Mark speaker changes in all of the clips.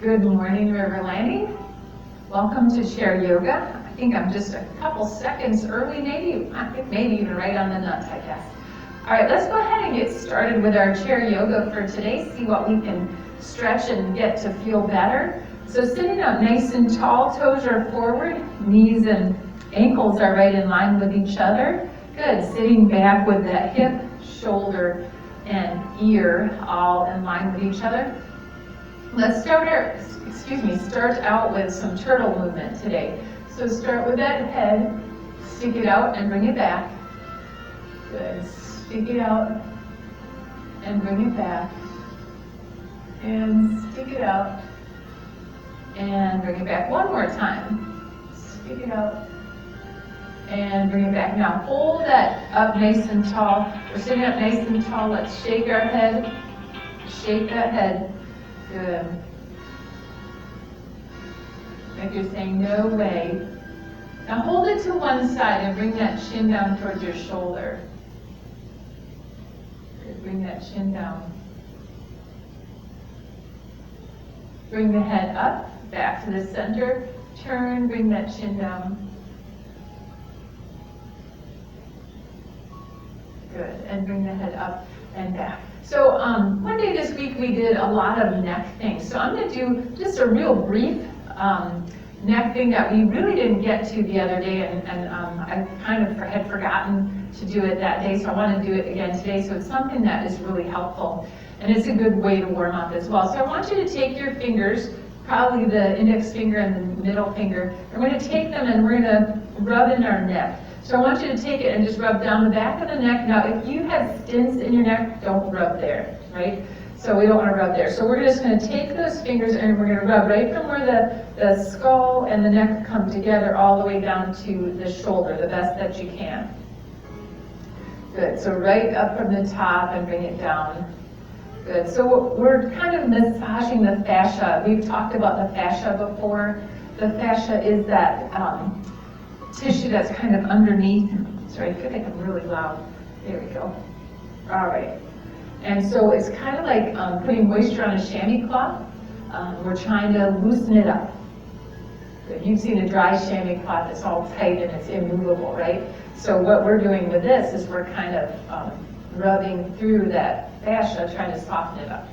Speaker 1: Good morning, River Landing. Welcome to Chair Yoga. I think I'm just a couple seconds early, maybe even right on the nuts, I guess. All right, let's go ahead and get started with our Chair Yoga for today. See what we can stretch and get to feel better. So sitting up nice and tall, toes are forward, knees and ankles are right in line with each other. Good, sitting back with that hip, shoulder, and ear all in line with each other. Let's start out with some turtle movement today. So start with that head, stick it out and bring it back. Good, stick it out and bring it back. And stick it out and bring it back one more time. Stick it out and bring it back. Now hold that up nice and tall. We're sitting up nice and tall. Let's shake our head. Shake that head. Good. Like you're saying, no way. Now hold it to one side and bring that chin down towards your shoulder. Good. Bring that chin down. Bring the head up, back to the center. Turn, bring that chin down. Good. And bring the head up and back. So one day this week we did a lot of neck things. So I'm going to do just a real brief neck thing that we really didn't get to the other day, and I kind of had forgotten to do it that day, so I want to do it again today. So it's something that is really helpful, and it's a good way to warm up as well. So I want you to take your fingers, probably the index finger and the middle finger, and we're going to take them and we're going to rub in our neck. So I want you to take it and just rub down the back of the neck. Now, if you have stents in your neck, don't rub there, right? So we don't want to rub there. So we're just going to take those fingers and we're going to rub right from where the skull and the neck come together all the way down to the shoulder, the best that you can. Good. So right up from the top and bring it down. Good. So we're kind of massaging the fascia. We've talked about the fascia before. The fascia is that tissue that's kind of underneath. Sorry, I feel like I'm really loud. There we go. All right. And so it's kind of like putting moisture on a chamois cloth. We're trying to loosen it up. Good. You've seen a dry chamois cloth, it's all tight and it's immovable, right? So what we're doing with this is we're kind of rubbing through that fascia, trying to soften it up.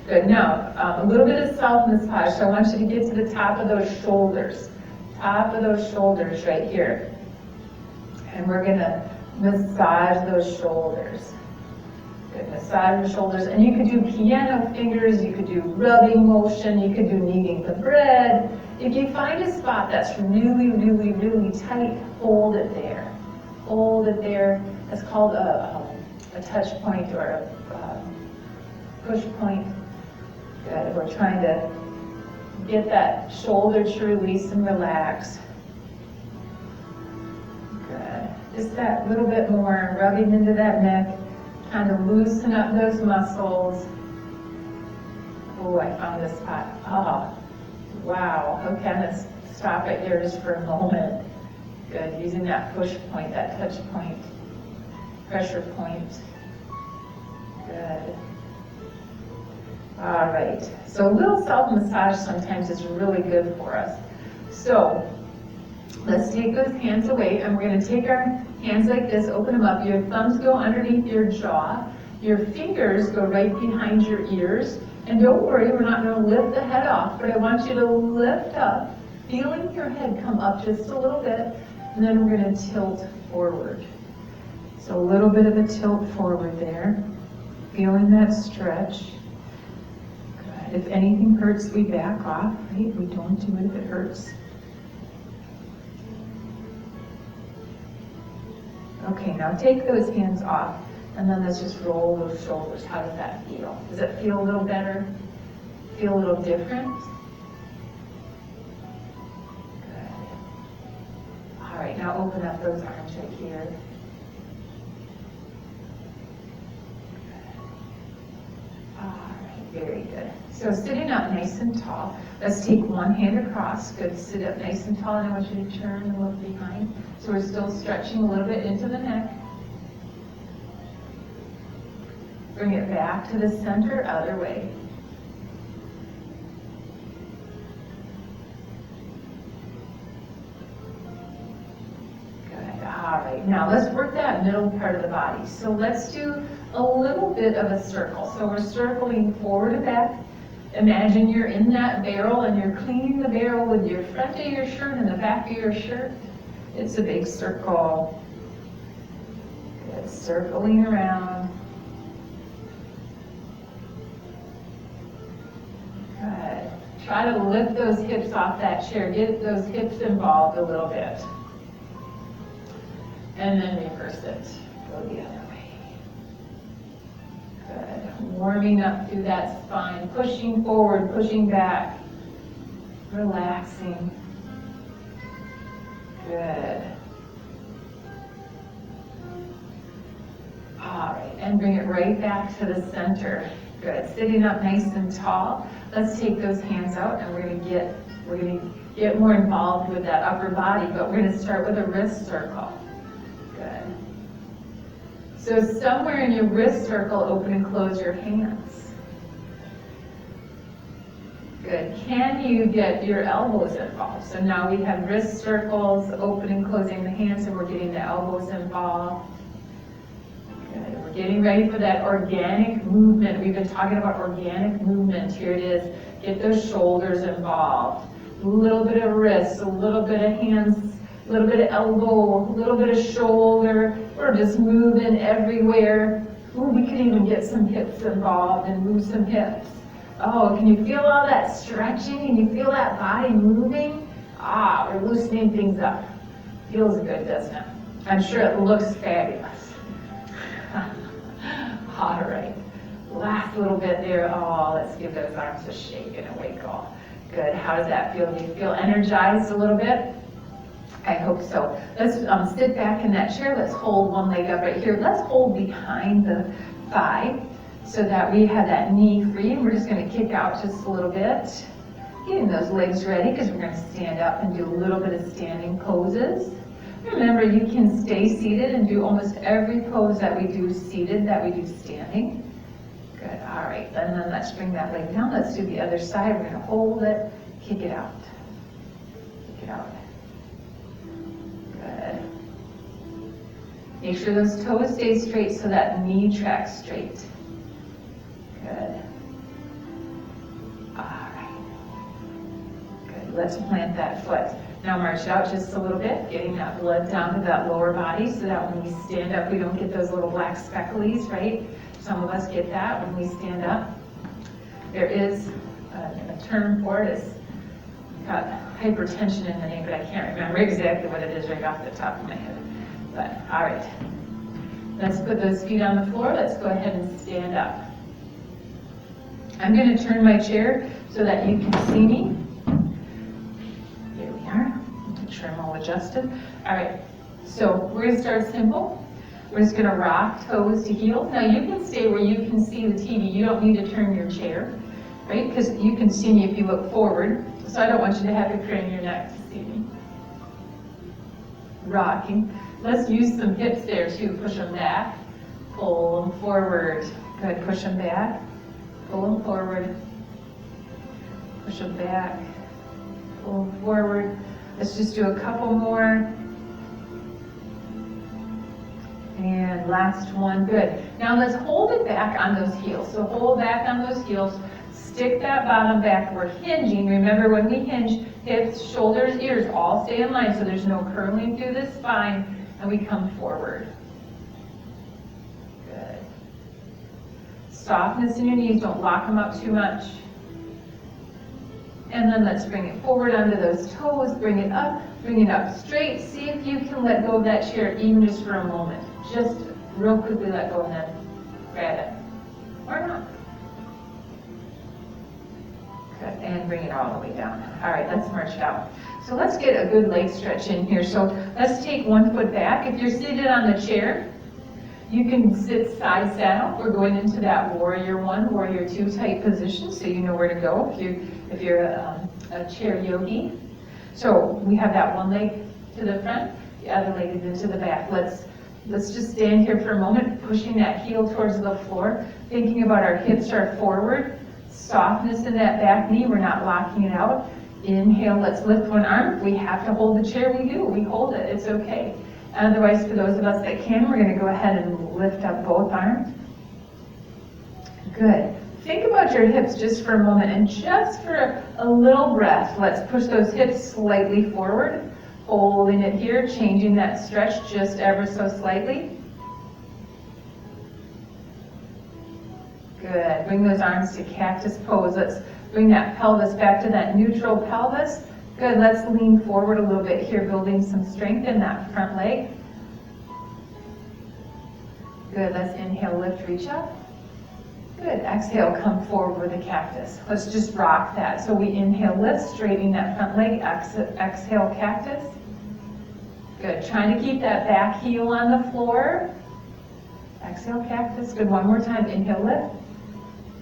Speaker 1: Good. Now, a little bit of self-massage. So I want you to get to the top of those shoulders. Top of those shoulders right here. And we're going to massage those shoulders. Good. Massage the shoulders. And you could do piano fingers, you could do rubbing motion, you could do kneading the bread. If you find a spot that's really, really, really tight, hold it there. Hold it there. It's called a touch point or a push point. Good. We're trying to get that shoulder to release and relax. Good. Just that little bit more, rubbing into that neck, kind of loosen up those muscles. Oh, I found this spot. Oh, wow. Okay, I'm going to stop right there just for a moment. Good. Using that push point, that touch point, pressure point. Good. All right, so a little self-massage sometimes is really good for us. So let's take those hands away, and we're going to take our hands like this, open them up. Your thumbs go underneath your jaw. Your fingers go right behind your ears. And don't worry, we're not going to lift the head off, but I want you to lift up, feeling your head come up just a little bit, and then we're going to tilt forward. So a little bit of a tilt forward there, feeling that stretch. If anything hurts, we back off, right? We don't do it if it hurts. Okay, now take those hands off, and then let's just roll those shoulders. How does that feel? Does it feel a little better? Feel a little different? Good. All right, now open up those arms right here. Very good. So sitting up nice and tall, let's take one hand across. Good, sit up nice and tall, and I want you to turn and look behind. So we're still stretching a little bit into the neck. Bring it back to the center, other way. right, now let's work that middle part of the body. So let's do a little bit of a circle. So we're circling forward and back. Imagine you're in that barrel and you're cleaning the barrel with your front of your shirt and the back of your shirt. It's a big circle. Good, circling around. Good. Try to lift those hips off that chair. Get those hips involved a little bit. And then reverse it. Go the other way. Good. Warming up through that spine. Pushing forward, pushing back. Relaxing. Good. All right, and bring it right back to the center. Good. Sitting up nice and tall. Let's take those hands out and we're gonna get more involved with that upper body, but we're gonna start with a wrist circle. Good. So somewhere in your wrist circle, open and close your hands. Good. Can you get your elbows involved? So now we have wrist circles, open and closing the hands, and we're getting the elbows involved. Good. We're getting ready for that organic movement. We've been talking about organic movement. Here it is. Get those shoulders involved. A little bit of wrist, a little bit of hands, a little bit of elbow, a little bit of shoulder. We're just moving everywhere. Ooh, we could even get some hips involved and move some hips. Oh, can you feel all that stretching? Can you feel that body moving? Ah, we're loosening things up. Feels good, doesn't it? I'm sure it looks fabulous. All right, last little bit there. Oh, let's give those arms a shake and a wake all. Good, how does that feel? Do you feel energized a little bit? I hope so. Let's sit back in that chair. Let's hold one leg up right here. Let's hold behind the thigh so that we have that knee free. And we're just going to kick out just a little bit. Getting those legs ready because we're going to stand up and do a little bit of standing poses. Remember, you can stay seated and do almost every pose that we do seated, that we do standing. Good, all right, and then let's bring that leg down. Let's do the other side. We're gonna hold it, kick it out. Kick it out. Good. Make sure those toes stay straight so that knee tracks straight. Good. All right. Good, let's plant that foot. Now march out just a little bit, getting that blood down to that lower body so that when we stand up, we don't get those little black specklies, right? Some of us get that when we stand up. There is a term for it. It's got hypertension in the name, but I can't remember exactly what it is right off the top of my head. But all right, let's put those feet on the floor. Let's go ahead and stand up. I'm going to turn my chair so that you can see me. Here we are. Make sure I'm all adjusted. All right, so we're going to start simple. We're just going to rock toes to heels. Now you can stay where you can see the TV. You don't need to turn your chair, right? Because you can see me if you look forward. So I don't want you to have to crane your neck to see me. Rocking. Let's use some hips there too. Push them back, pull them forward. Good, push them back, pull them forward. Push them back, pull them forward. Let's just do a couple more. And last one, good. Now let's hold it back on those heels. So hold back on those heels, stick that bottom back. We're hinging. Remember when we hinge, hips, shoulders, ears all stay in line so there's no curling through the spine, and we come forward. Good. Softness in your knees, don't lock them up too much. And then let's bring it forward onto those toes, bring it up straight. See if you can let go of that chair even just for a moment. Just real quickly let go and then grab it. Or not. Good, and bring it all the way down. All right, let's march it out. So let's get a good leg stretch in here. So let's take one foot back. If you're seated on the chair, you can sit side saddle. We're going into that warrior one, warrior two type position, so you know where to go if you're a chair yogi. So we have that one leg to the front, the other leg is into the back. Let's just stand here for a moment, pushing that heel towards the floor, thinking about our hips are forward, softness in that back knee, we're not locking it out. Inhale, let's lift one arm. If we have to hold the chair, we do. We hold it, it's okay. Otherwise, for those of us that can, we're gonna go ahead and lift up both arms. Good. Think about your hips just for a moment, and just for a little breath, let's push those hips slightly forward, holding it here, changing that stretch just ever so slightly. Good. Bring those arms to cactus pose. Let's bring that pelvis back to that neutral pelvis. Good. Let's lean forward a little bit here, building some strength in that front leg. Good. Let's inhale, lift, reach up. Good. Exhale, come forward with a cactus. Let's just rock that. So we inhale, lift, straightening that front leg. Exhale, cactus. Good. Trying to keep that back heel on the floor. Exhale, cactus. Good. One more time. Inhale, lift.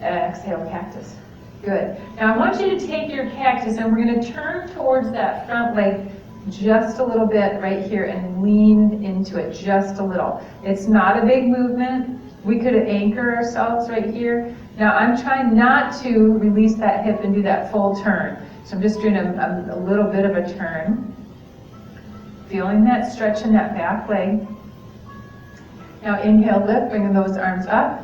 Speaker 1: Exhale, cactus. Good. Now I want you to take your cactus and we're going to turn towards that front leg just a little bit right here and lean into it just a little. It's not a big movement. We could anchor ourselves right here. Now I'm trying not to release that hip and do that full turn. So I'm just doing a little bit of a turn. Feeling that stretch in that back leg. Now inhale, lift, bringing those arms up.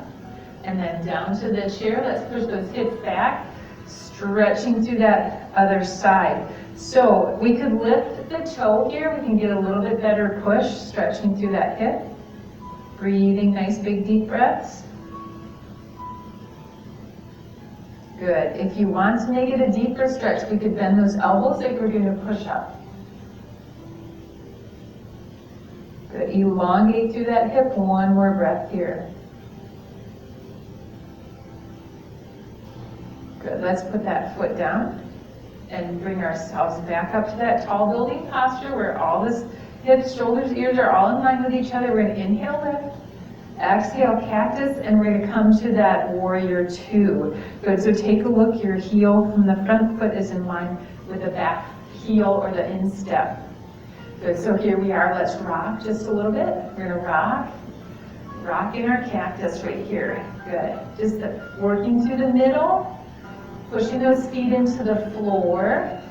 Speaker 1: And then down to the chair. Let's push those hips back, stretching through that other side. So we could lift the toe here. We can get a little bit better push, stretching through that hip. Breathing nice big deep breaths. Good. If you want to make it a deeper stretch, we could bend those elbows like we're going to push up. Good. Elongate through that hip. One more breath here. Good. Let's put that foot down and bring ourselves back up to that tall building posture where all this hips, shoulders, ears are all in line with each other. We're going to inhale, lift, exhale, cactus, and we're going to come to that warrior two. Good. So take a look. Your heel from the front foot is in line with the back heel or the instep. Good. So here we are. Let's rock just a little bit. We're going to rocking our cactus right here. Good. Just working through the middle. Pushing those feet into the floor,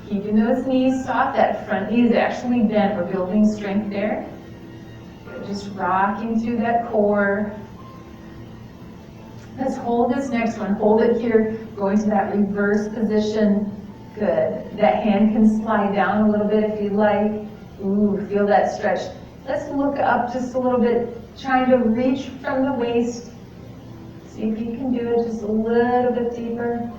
Speaker 1: keeping those knees soft. That front knee is actually bent. We're building strength there. Good. Just rocking through that core. Let's hold this next one. Hold it here, going to that reverse position. Good. That hand can slide down a little bit if you'd like. Ooh, feel that stretch. Let's look up just a little bit, trying to reach from the waist. See if you can do it just a little bit deeper.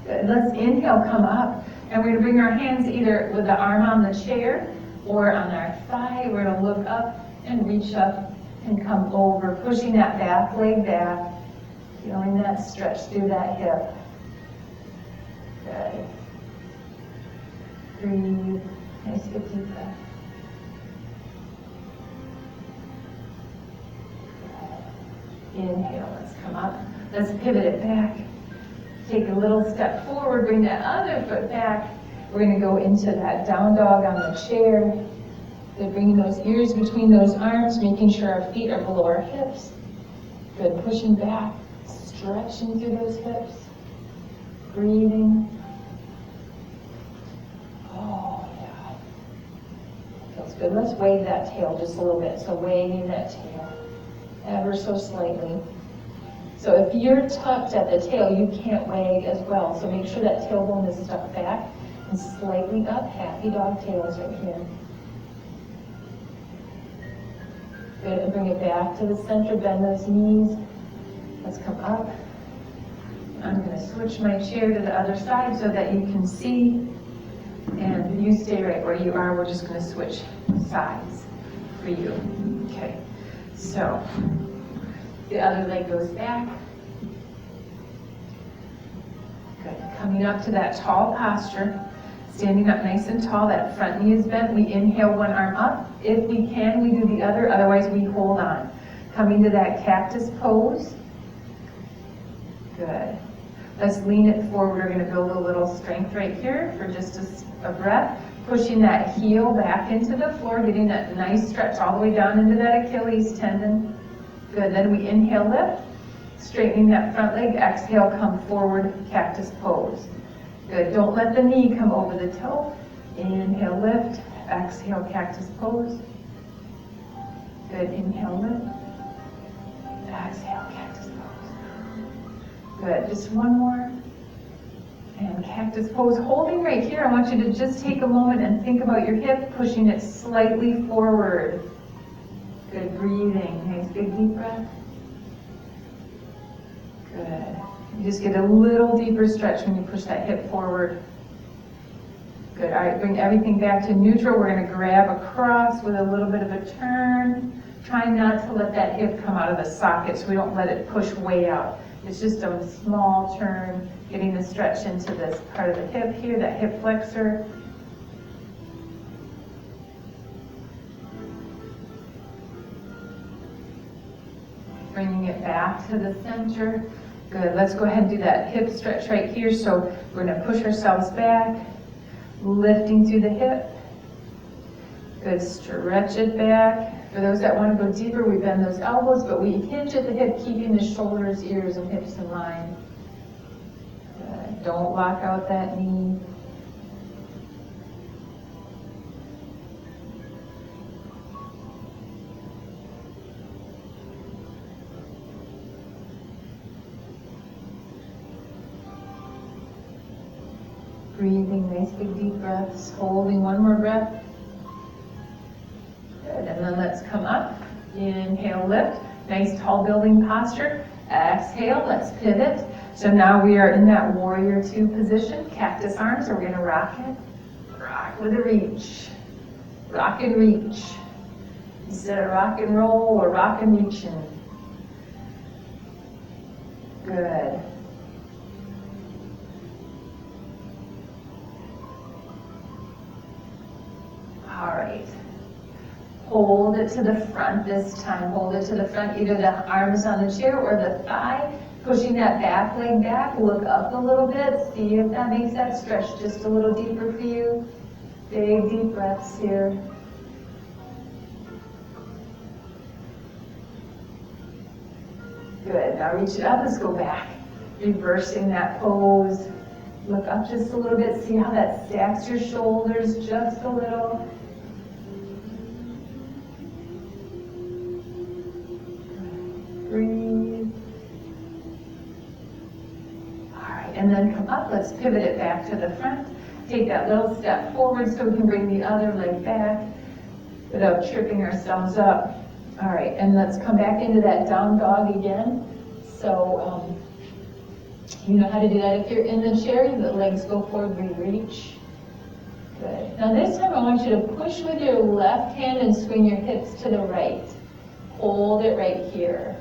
Speaker 1: Good. Let's inhale, come up. And we're going to bring our hands either with the arm on the chair or on our thigh. We're going to look up and reach up and come over, pushing that back leg back, feeling that stretch through that hip. Good. Breathe. Nice big deep breath. Inhale, let's come up. Let's pivot it back. Take a little step forward, bring that other foot back. We're going to go into that down dog on the chair. Then bringing those ears between those arms, making sure our feet are below our hips. Good, pushing back, stretching through those hips. Breathing. Oh, yeah. Feels good. Let's wave that tail just a little bit. So waving that tail ever so slightly. So if you're tucked at the tail, you can't wag as well. So make sure that tailbone is stuck back and slightly up. Happy dog tails right here. Good, and bring it back to the center, bend those knees. Let's come up. I'm going to switch my chair to the other side so that you can see. And you stay right where you are. We're just going to switch sides for you. Okay, so the other leg goes back. Good. Coming up to that tall posture. Standing up nice and tall. That front knee is bent. We inhale one arm up. If we can, we do the other. Otherwise, we hold on. Coming to that cactus pose. Good. Let's lean it forward. We're going to build a little strength right here for just a breath. Pushing that heel back into the floor. Getting that nice stretch all the way down into that Achilles tendon. Good, then we inhale, lift, straightening that front leg, exhale, come forward, cactus pose. Good, don't let the knee come over the toe. Inhale, lift, Exhale, cactus pose. Good, inhale, lift. Exhale, cactus pose. Good, just one more. And cactus pose, holding right here. I want you to just take a moment and think about your hip, pushing it slightly forward. Good, breathing. Nice big deep breath. Good. You just get a little deeper stretch when you push that hip forward. Good. All right, bring everything back to neutral. We're going to grab across with a little bit of a turn. Try not to let that hip come out of the socket so we don't let it push way out. It's just a small turn, getting the stretch into this part of the hip here, that hip flexor. Bringing it back to the center. Good, let's go ahead and do that hip stretch right here. So we're gonna push ourselves back, lifting through the hip. Good, stretch it back. For those that want to go deeper, we bend those elbows, but we hinge at the hip, keeping the shoulders, ears, and hips in line. Good. Don't lock out that knee. Breathing, nice big deep breaths, holding one more breath. Good, and then let's come up. Inhale, lift. Nice tall building posture. Exhale, let's pivot. So now we are in that warrior two position, cactus arms. So we're gonna rock it. Rock with a reach. Rock and reach. Instead of rock and roll, or rock and reaching. Good. All right. Hold it to the front this time. Hold it to the front, either the arms on the chair or the thigh. Pushing that back leg back. Look up a little bit. See if that makes that stretch just a little deeper for you. Big deep breaths here. Good. Now reach it up. Let's go back. Reversing that pose. Look up just a little bit. See how that stacks your shoulders just a little. Breathe. All right, and then come up. Let's pivot it back to the front. Take that little step forward so we can bring the other leg back without tripping ourselves up. All right, and let's come back into that down dog again. So, you know how to do that. If you're in the chair, the legs go forward, we reach. Good. Now this time I want you to push with your left hand and swing your hips to the right. Hold it right here.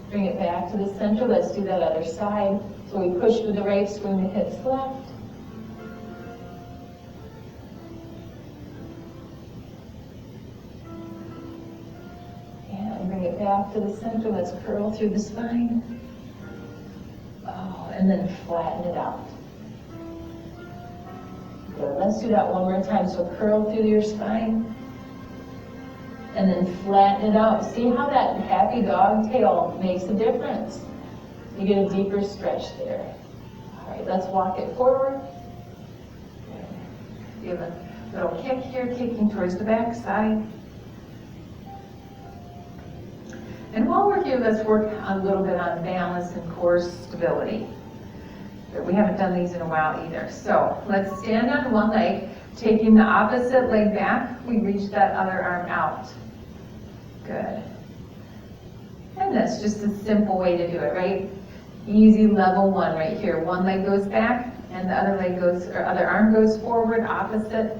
Speaker 1: Bring it back to the center. Let's do that other side. So we push with the right, swing the hips left. And bring it back to the center. Let's curl through the spine. Oh, and then flatten it out. Good. Let's do that one more time. So curl through your spine. And then flatten it out. See how that happy dog tail makes a difference? You get a deeper stretch there. All right, let's walk it forward. Give a little kick here, kicking towards the back side. And while we're here, let's work a little bit on balance and core stability. But we haven't done these in a while either. So let's stand on one leg, taking the opposite leg back. We reach that other arm out. Good. And that's just a simple way to do it, right? Easy level one right here. One leg goes back and the other leg goes, or other arm goes forward, opposite.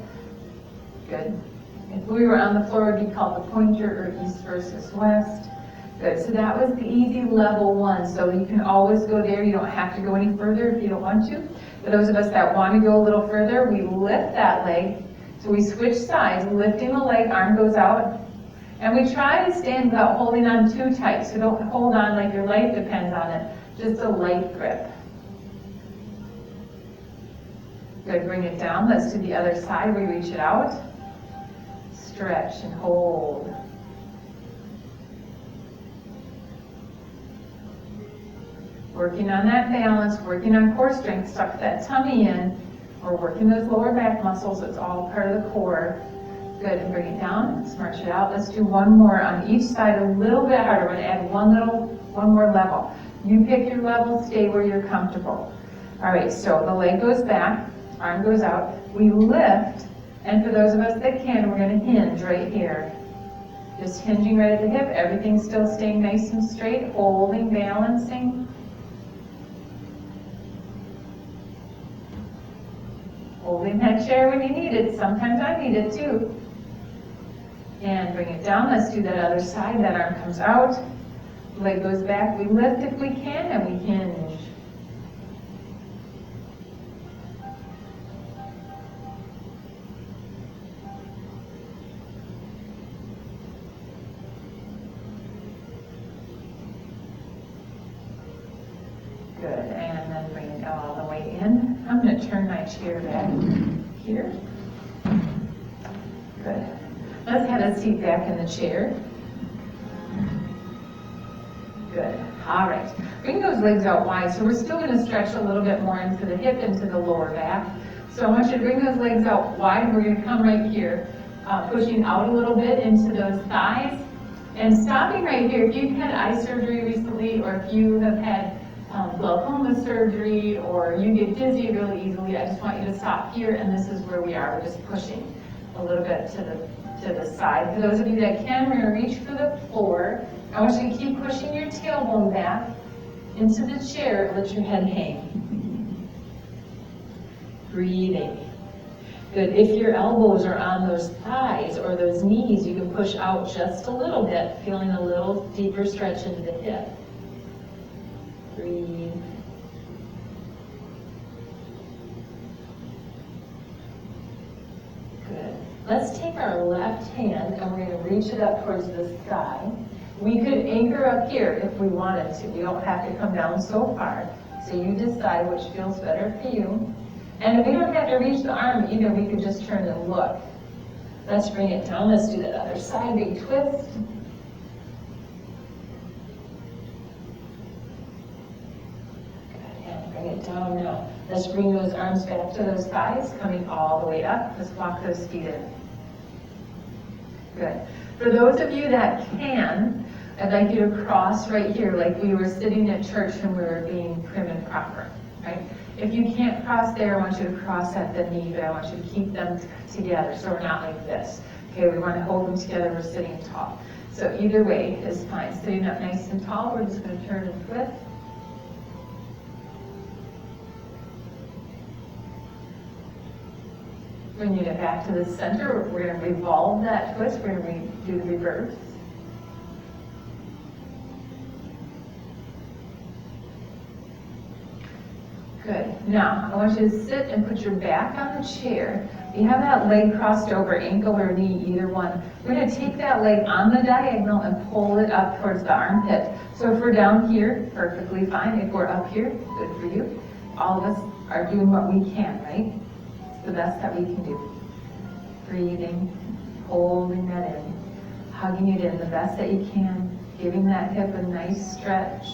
Speaker 1: Good. If we were on the floor, it would be called the pointer or east versus west. Good. So that was the easy level one. So you can always go there. You don't have to go any further if you don't want to. For those of us that want to go a little further, we lift that leg. So we switch sides, lifting the leg, arm goes out. And we try to stand without holding on too tight. So don't hold on like your life depends on it. Just a light grip. Good, bring it down. Let's do the other side. We reach it out. Stretch and hold. working on that balance, working on core strength, tuck that tummy in. We're working those lower back muscles. It's all part of the core. Good, and bring it down, stretch it out. Let's do one more on each side, a little bit harder. We're gonna add one more level. You pick your level, stay where you're comfortable. All right, so the leg goes back, arm goes out. We lift, and for those of us that can, we're gonna hinge right here. Just hinging right at the hip, everything's still staying nice and straight, holding, balancing. Holding that chair when you need it. Sometimes I need it too. And bring it down. Let's do that other side. That arm comes out. Leg goes back. We lift if we can, and we hinge. Good, and then bring it all the way in. I'm going to turn my chair back here. Good. Let's have a seat back in the chair. Good. All right. Bring those legs out wide. So we're still going to stretch a little bit more into the hip, into the lower back. So I want you to bring those legs out wide. We're going to come right here, pushing out a little bit into those thighs. And stopping right here. If you've had eye surgery recently, or if you have had glaucoma surgery, or you get dizzy really easily, I just want you to stop here, and this is where we are. We're just pushing a little bit to the side. For those of you that can, we're going to reach for the floor. I want you to keep pushing your tailbone back into the chair. Let your head hang. Breathing. Good. If your elbows are on those thighs or those knees, you can push out just a little bit, feeling a little deeper stretch into the hip. Breathe. Good. Let's take our left hand and we're going to reach it up towards the sky. We could anchor up here if we wanted to. We don't have to come down so far. So you decide which feels better for you. And if we don't have to reach the arm either, we could just turn and look. Let's bring it down. Let's do that other side. Big twist. Bring it down now. Let's bring those arms back to those thighs, coming all the way up. Let's walk those feet in. Good. For those of you that can, I'd like you to cross right here like we were sitting at church and we were being prim and proper, right? If you can't cross there, I want you to cross at the knee, but I want you to keep them together so we're not like this. Okay, we want to hold them together, we're sitting tall. So either way is fine. Sitting up nice and tall, we're just going to turn and twist. Bring it back to the center. We're going to revolve that twist. We're going to do the reverse. Good. Now, I want you to sit and put your back on the chair. You have that leg crossed over, ankle or knee, either one. We're going to take that leg on the diagonal and pull it up towards the armpit. So if we're down here, perfectly fine. If we're up here, good for you. All of us are doing what we can, right? The best that we can do. Breathing, holding that in, hugging it in the best that you can, giving that hip a nice stretch.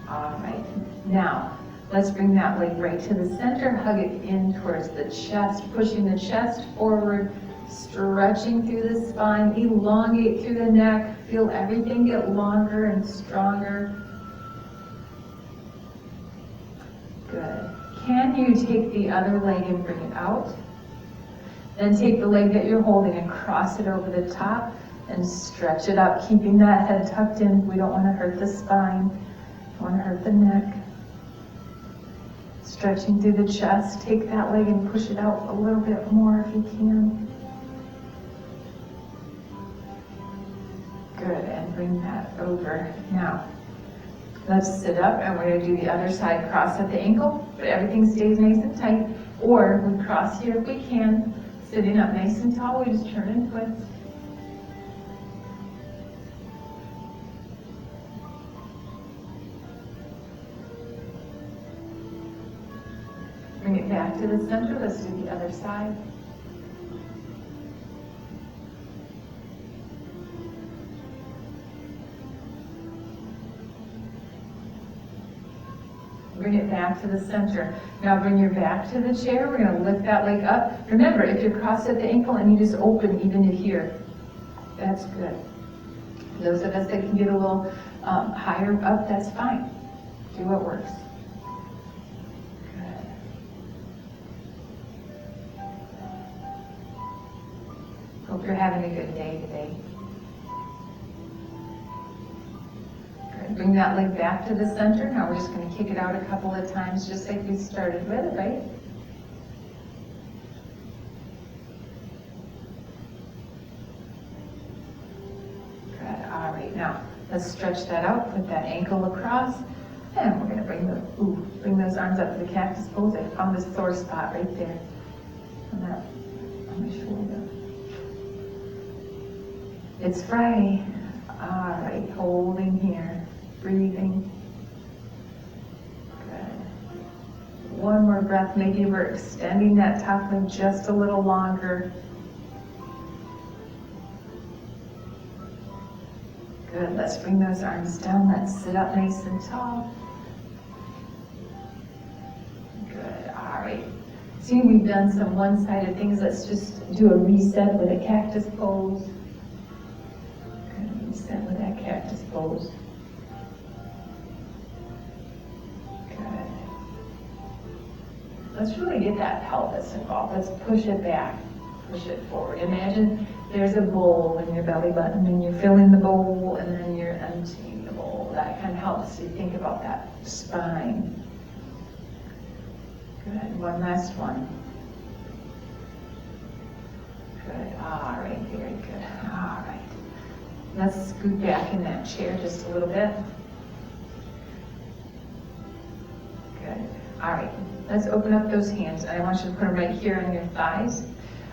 Speaker 1: All right, now let's bring that leg right to the center, hug it in towards the chest, pushing the chest forward, stretching through the spine, elongate through the neck, feel everything get longer and stronger. Good. Can you take the other leg and bring it out? Then take the leg that you're holding and cross it over the top and stretch it up, keeping that head tucked in. We don't want to hurt the spine, don't want to hurt the neck. Stretching through the chest, take that leg and push it out a little bit more if you can. Good, and bring that over. Now, let's sit up and we're going to do the other side, cross at the ankle, but everything stays nice and tight. Or we cross here if we can, sitting up nice and tall, we just turn and twist. Bring it back to the center, let's do the other side. bring it back to the center. Now bring your back to the chair. We're gonna lift that leg up. Remember, if you're crossed at the ankle and you just open even to here, that's good. Those of us that can get a little higher up, that's fine. Do what works. Good. Hope you're having a good day today. Good. Bring that leg back to the center. Now we're just going to kick it out a couple of times, just like we started with, right? Good. All right. Now let's stretch that out. Put that ankle across, and we're going to bring those arms up to the cactus pose. I found this sore spot right there on my shoulder. It's Friday. All right, holding here, breathing. Good. One more breath. Maybe we're extending that top leg just a little longer. Good. Let's bring those arms down. Let's sit up nice and tall. Good. All right. See, we've done some one-sided things. Let's just do a reset with a cactus pose. Good. Reset with that cactus pose. Good. Let's really get that pelvis involved. Let's push it back. Push it forward. Imagine there's a bowl in your belly button and you're filling the bowl and then you're emptying the bowl. That kind of helps you think about that spine. Good. One last one. Good. All right. Very good. All right. Let's scoot back in that chair just a little bit. Good. All right. Let's open up those hands. I want you to put them right here on your thighs.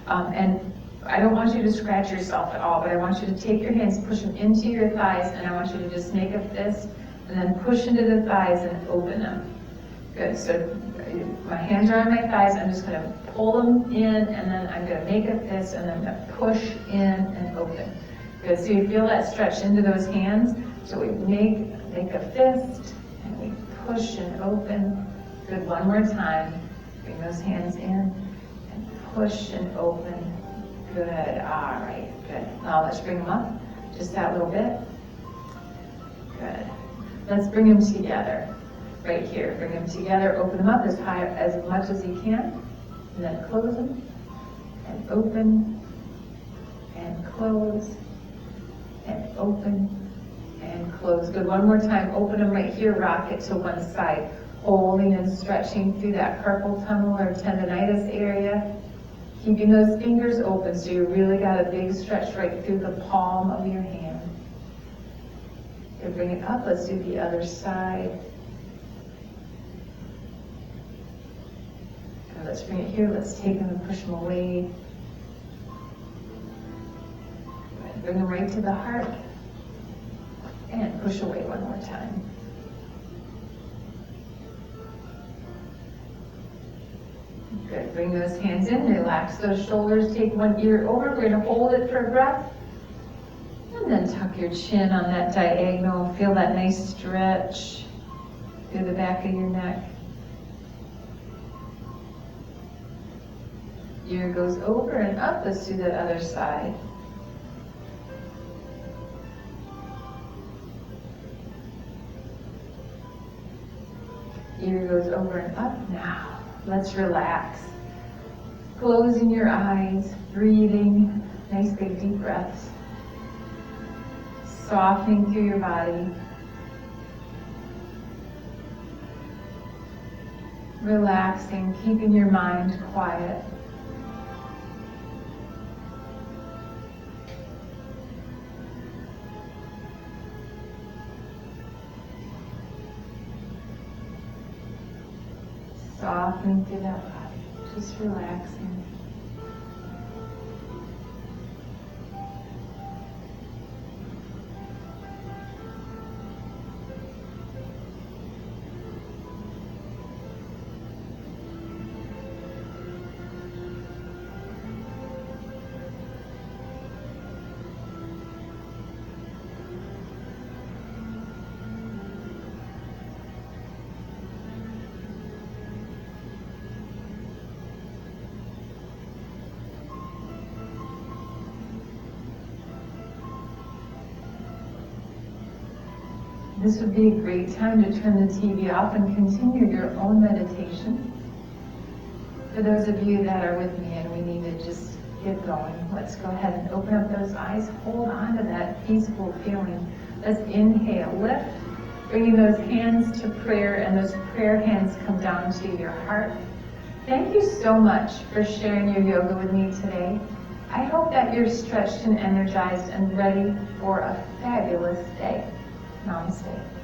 Speaker 1: And I don't want you to scratch yourself at all, but I want you to take your hands, push them into your thighs, and I want you to just make a fist, and then push into the thighs and open them. Good, so my hands are on my thighs, I'm just gonna pull them in, and then I'm gonna make a fist, and then I'm gonna push in and open. Good, so you feel that stretch into those hands, so we make a fist, and we push and open. Good, one more time, bring those hands in, and push and open. Good, all right, good. Now let's bring them up, just that little bit. Good. Let's bring them together, right here. Bring them together, open them up as high, as much as you can, and then close them, and open, and close, and open, and close. Good, one more time, open them right here, rock it to one side, holding and stretching through that carpal tunnel or tendonitis area. Keeping those fingers open so you really got a big stretch right through the palm of your hand. Good, bring it up. Let's do the other side. Good, let's bring it here. Let's take them and push them away. Good, bring them right to the heart. And push away one more time. Good, bring those hands in, relax those shoulders, take one ear over, we're gonna hold it for a breath. And then tuck your chin on that diagonal, feel that nice stretch through the back of your neck. Ear goes over and up, let's do that other side. Ear goes over and up now. Let's relax. Closing your eyes, breathing, nice big deep breaths. Softening through your body. Relaxing, keeping your mind quiet. Softening through that body, just relaxing. This would be a great time to turn the TV off and continue your own meditation. For those of you that are with me and we need to just get going, let's go ahead and open up those eyes. Hold on to that peaceful feeling. Let's inhale, lift, bringing those hands to prayer, and those prayer hands come down to your heart. Thank you so much for sharing your yoga with me today. I hope that you're stretched and energized and ready for a fabulous day. Namaste.